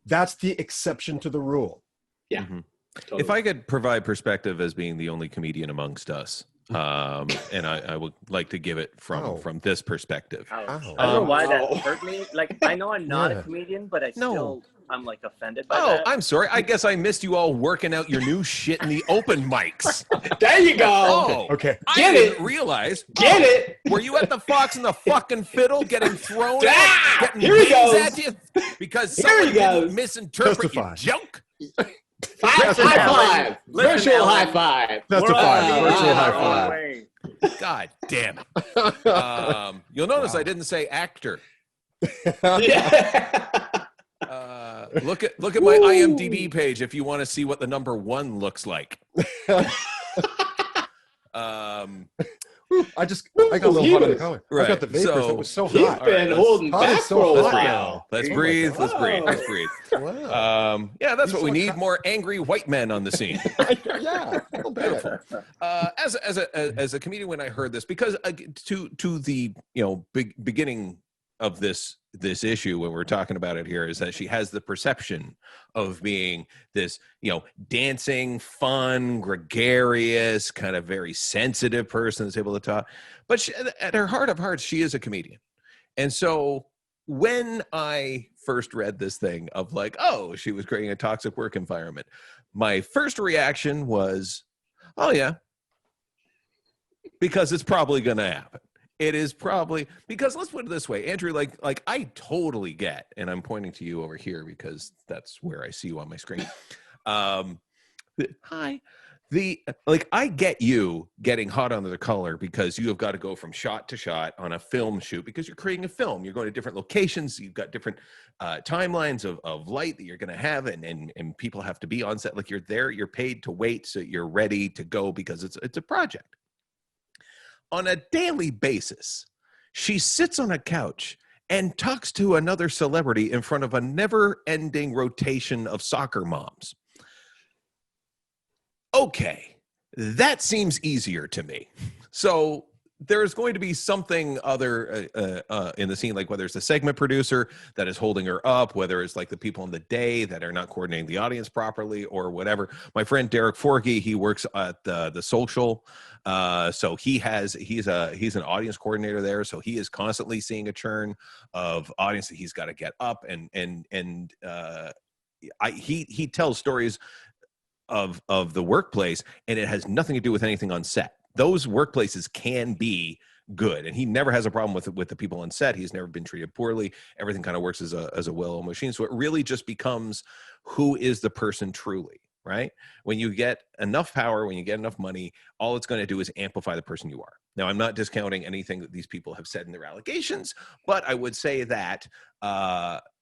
that's the exception to the rule. Yeah. Mm-hmm. Totally. If I could provide perspective as being the only comedian amongst us, and I would like to give it from this perspective. I don't know why that hurt me. Like, I know I'm not Yeah. a comedian, but I'm like offended by Oh, that. I'm sorry. I guess I missed you all working out your new shit in the open mics. There you go. Oh, Okay. I Get didn't it. realize. Get it. Were you at the Fox and the fucking Fiddle getting thrown Ah, out, getting here he wings goes. at you because Here someone he goes. didn't misinterpret Testify. your joke? High five. Listen, Virtual Ellen. high five. Testify. Virtual high Oh, five. wait. God damn it. You'll notice I didn't say actor. Yeah. Look at my IMDb page if you want to see what the number 1 looks like. I got a little hot on the collar. I Right. got the vapors. So, it was so He's hot. been let's- holding hot back is so for a hot while. now. Let's Oh my breathe. God. Let's breathe. Let's breathe. Wow. Yeah, that's You what we saw need. that? More angry white men on the scene. Yeah. A little bit. Beautiful. As a comedian, when I heard this, because to the beginning of this issue when we're talking about it here is that she has the perception of being this dancing, fun, gregarious, kind of very sensitive person that's able to talk, but she, at her heart of hearts, she is a comedian. And so when I first read this thing of like, oh, she was creating a toxic work environment, my first reaction was, oh yeah, because it's probably going to happen. It is probably because, let's put it this way, Andrew, like I totally get, and I'm pointing to you over here because that's where I see you on my screen. Hi. I get you getting hot under the collar because you have got to go from shot to shot on a film shoot because you're creating a film. You're going to different locations. You've got different timelines of light that you're going to have, and people have to be on set. Like, you're there, you're paid to wait, so you're ready to go because it's a project. On a daily basis, she sits on a couch and talks to another celebrity in front of a never-ending rotation of soccer moms. Okay, that seems easier to me. So there's going to be something other in the scene, like whether it's a segment producer that is holding her up, whether it's like the people in the day that are not coordinating the audience properly or whatever. My friend Derek Forgy, he works at the Social. So he's an audience coordinator there. So he is constantly seeing a churn of audience that he's got to get up he tells stories of the workplace, and it has nothing to do with anything on set. Those workplaces can be good, and he never has a problem with the people on set. He's never been treated poorly. Everything kind of works as a well-oiled machine. So it really just becomes, who is the person truly, right? When you get enough power, when you get enough money, all it's going to do is amplify the person you are. Now, I'm not discounting anything that these people have said in their allegations, but I would say that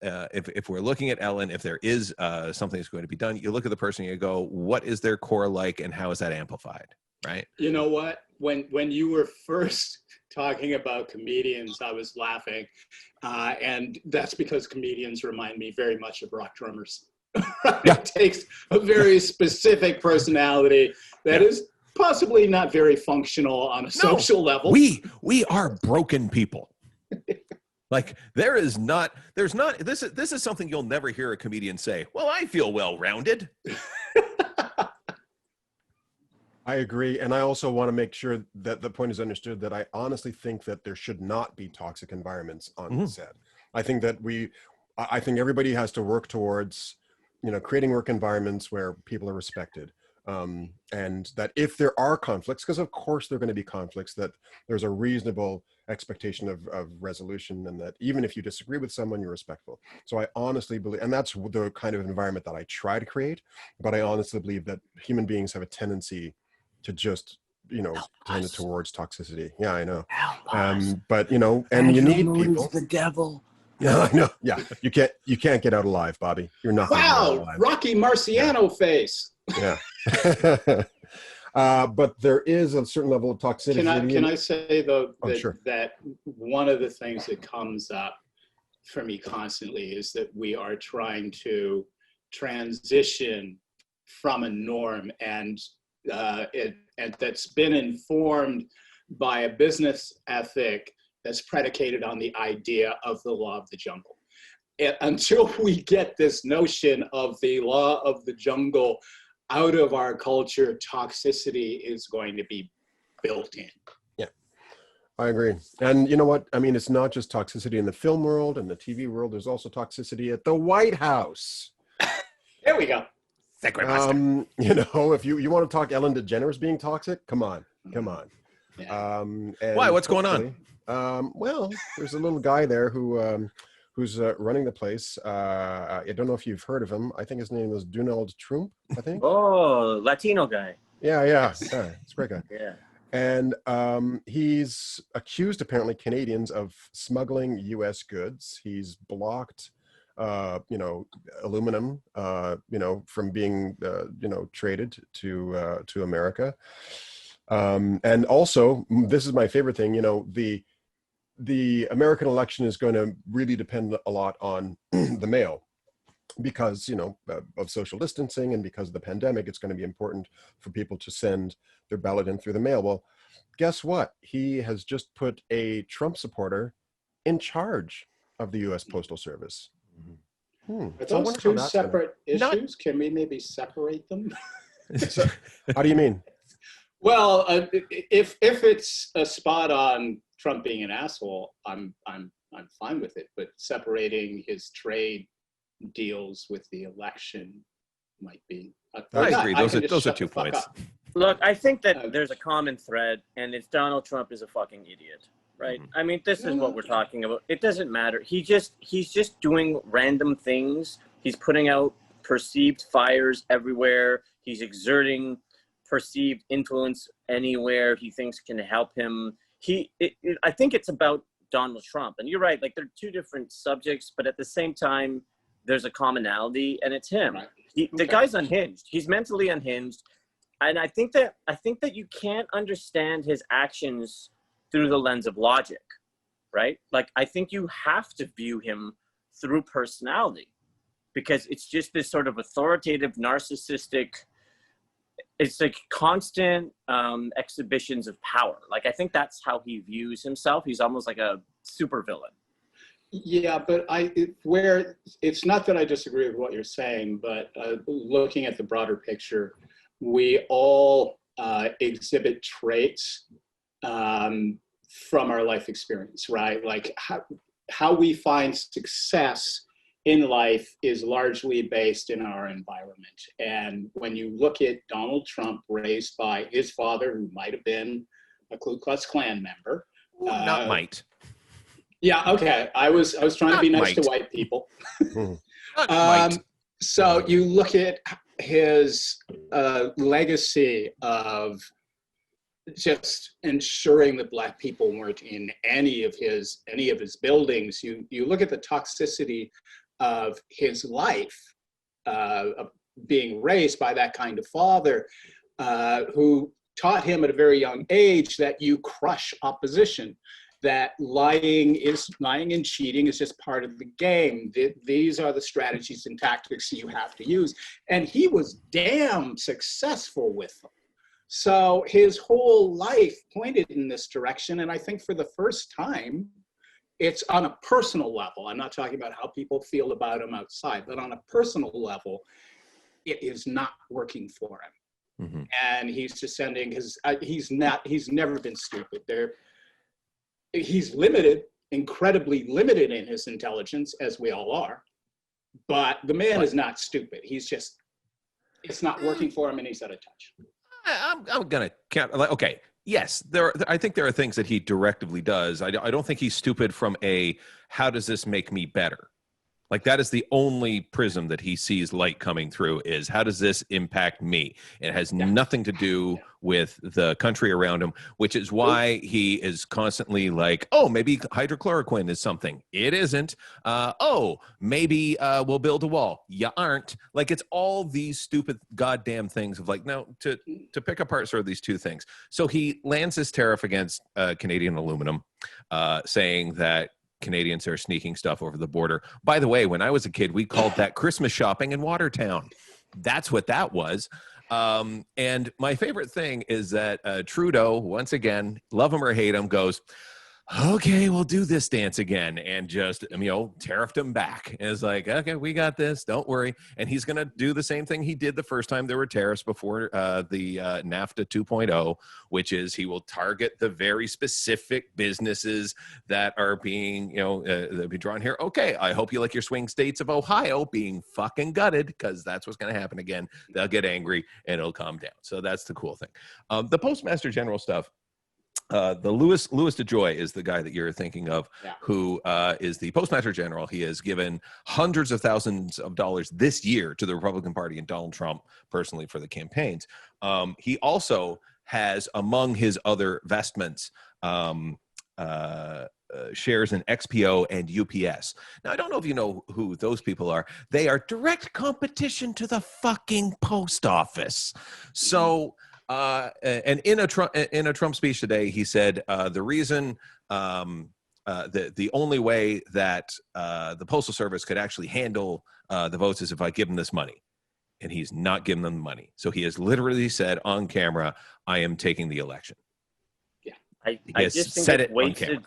if we're looking at Ellen, if there is something that's going to be done, you look at the person and you go, what is their core like, and how is that amplified, right? You know what? When you were first talking about comedians, I was laughing, and that's because comedians remind me very much of rock drummers. It takes a very specific personality that is possibly not very functional on a social level. We are broken people. Like, there's not, this is something you'll never hear a comedian say, well, I feel well-rounded. I agree. And I also want to make sure that the point is understood that I honestly think that there should not be toxic environments on the set. I think that I think everybody has to work towards, creating work environments where people are respected. And that if there are conflicts, because of course there are going to be conflicts, that there's a reasonable expectation of resolution, and that even if you disagree with someone, you're respectful. So I honestly believe, and that's the kind of environment that I try to create, but I honestly believe that human beings have a tendency to just, tend towards toxicity. Yeah, I know. But, and you need people. The devil. Yeah, I know. Yeah, you can't get out alive, Bobby. You're not. Wow, Rocky Marciano face. Yeah. But there is a certain level of toxicity. Can I say though sure. that one of the things that comes up for me constantly is that we are trying to transition from a norm, and that's been informed by a business ethic that's predicated on the idea of the law of the jungle. until we get this notion of the law of the jungle out of our culture, toxicity is going to be built in. Yeah, I agree. And you know what? I mean, it's not just toxicity in the film world and the TV world. There's also toxicity at the White House. There we go. You know, if you want to talk Ellen DeGeneres being toxic, come on. Yeah. And Why? What's going on? Well, there's a little guy there who's running the place. I don't know if you've heard of him. I think his name is Donald Trump, I think. Oh, Latino guy. Yeah, it's a great guy. Yeah. And he's accused, apparently, Canadians of smuggling U.S. goods. He's blocked, aluminum, from being, traded to America. And also, this is my favorite thing. The American election is going to really depend a lot on the mail because, of social distancing and because of the pandemic. It's going to be important for people to send their ballot in through the mail. Well, guess what? He has just put a Trump supporter in charge of the U.S. Postal Service. Are So I those wonder how two that's separate Not- issues? Can we maybe separate them? How do you mean? Well, if it's a spot on Trump being an asshole, I'm fine with it. But separating his trade deals with the election might be. I agree. can Those just are shut 2 the fuck points. up. Look, I think that there's a common thread, and it's Donald Trump is a fucking idiot, right? Mhm. I mean, this is what we're talking about. It doesn't matter. He's just doing random things. He's putting out perceived fires everywhere. He's exerting perceived influence anywhere he thinks can help him. I think it's about Donald Trump, and you're right. Like, they're two different subjects, but at the same time, there's a commonality, and it's him. Right. The guy's unhinged. He's mentally unhinged. And I think that you can't understand his actions through the lens of logic, right? Like, I think you have to view him through personality, because it's just this sort of authoritative, narcissistic, it's like constant exhibitions of power. Like, I think that's how he views himself. He's almost like a supervillain. Yeah, but where it's not that I disagree with what you're saying, but looking at the broader picture, we all exhibit traits from our life experience, right? Like how we find success in life is largely based in our environment. And when you look at Donald Trump, raised by his father, who might have been a Ku Klux Klan member. Not might. Yeah, okay. I was trying to be nice Not to might. white people. Not might. So you look at his legacy of just ensuring that Black people weren't in any of his buildings. You look at the toxicity of his life, of being raised by that kind of father, who taught him at a very young age that you crush opposition, that lying and cheating is just part of the game. These are the strategies and tactics you have to use. And he was damn successful with them. So his whole life pointed in this direction. And I think for the first time, it's on a personal level. I'm not talking about how people feel about him outside, but on a personal level, it is not working for him. Mm-hmm. And he's descending because he's never been stupid. He's limited, incredibly limited in his intelligence, as we all are. But the man is not stupid. It's not working for him, and he's out of touch. I'm gonna count. Like, okay, yes, I think there are things that he directively does. I don't think he's stupid from how does this make me better? Like, that is the only prism that he sees light coming through, is how does this impact me? It has nothing to do with the country around him, which is why he is constantly like, oh, maybe hydrochloroquine is something. It isn't. Oh, maybe we'll build a wall. You aren't. Like, it's all these stupid goddamn things of like, no, to pick apart sort of these two things. So he lands his tariff against Canadian aluminum, saying that Canadians are sneaking stuff over the border. By the way, when I was a kid, we called that Christmas shopping in Watertown. That's what that was. And my favorite thing is that Trudeau, once again, love him or hate him, goes, okay, we'll do this dance again, and just, tariffed him back. And it's like, okay, we got this, don't worry. And he's going to do the same thing he did the first time there were tariffs before the NAFTA 2.0, which is he will target the very specific businesses that are being, they'll be drawn here. Okay, I hope you like your swing states of Ohio being fucking gutted, because that's what's going to happen again. They'll get angry and it'll calm down. So that's the cool thing. The Postmaster General stuff. The Louis DeJoy is the guy that you're thinking of, Yeah. who is the Postmaster General. He has given hundreds of thousands of dollars this year to the Republican Party and Donald Trump personally for the campaigns. He also has, among his other vestments, shares in XPO and UPS. Now, I don't know if you know who those people are. They are direct competition to the fucking post office. So, and in a Trump speech today, he said the reason the only way that the Postal Service could actually handle the votes is if I give them this money. And he's not giving them the money. So he has literally said on camera, I am taking the election. I has just think said it's it on wasted.